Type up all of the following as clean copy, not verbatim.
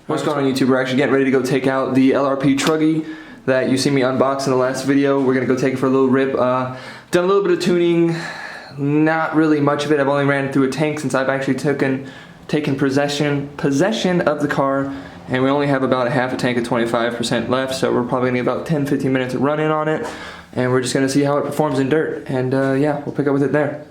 What's going on, YouTube? We're actually getting ready to go take out the LRP Truggy that you see me unbox in the last video. We're gonna go take it for a little rip. Done a little bit of tuning, not really much of it. I've only ran through a tank since I've actually taken possession of the car, and we only have about a half a tank of 25% left, so we're probably gonna get about 10-15 minutes of running on it, and we're just gonna see how it performs in dirt, and yeah, we'll pick up with it there.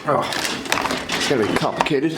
Oh, it's gonna be complicated.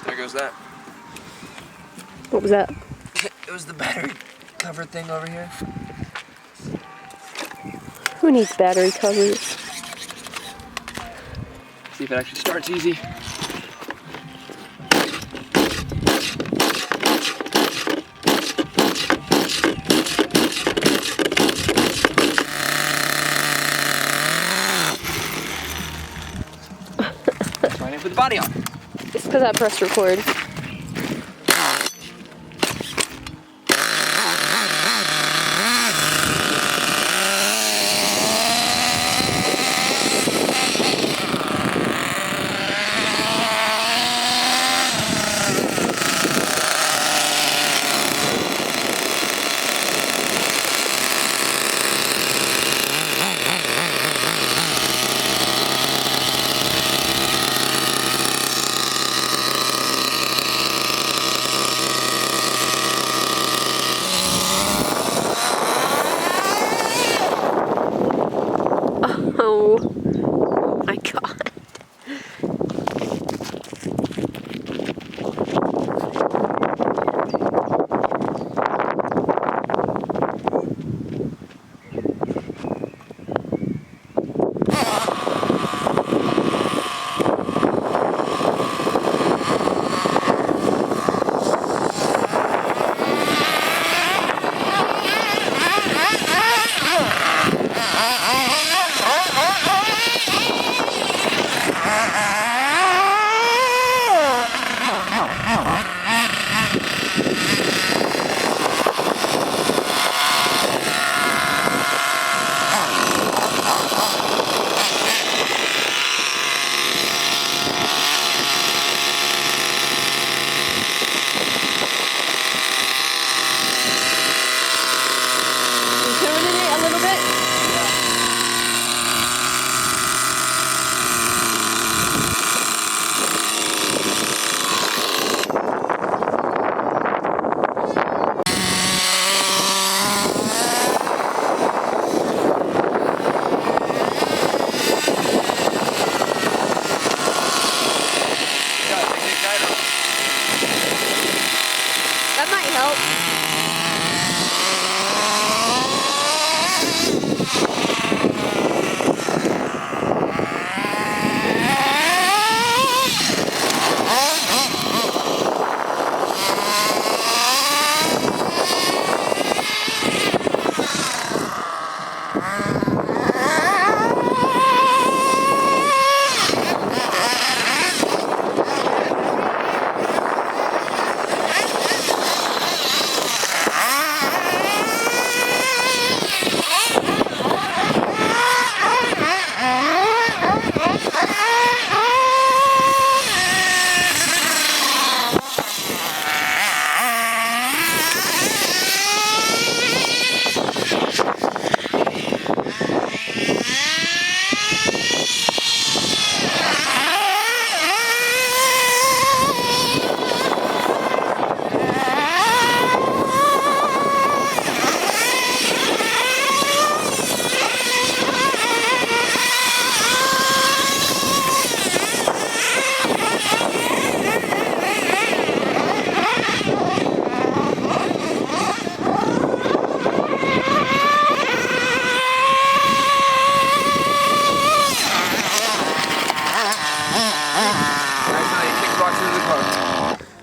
There goes that. What was that? It was the battery cover thing over here. Who needs battery covers? See if it actually starts easy. Trying to put the body on. It's because I pressed record.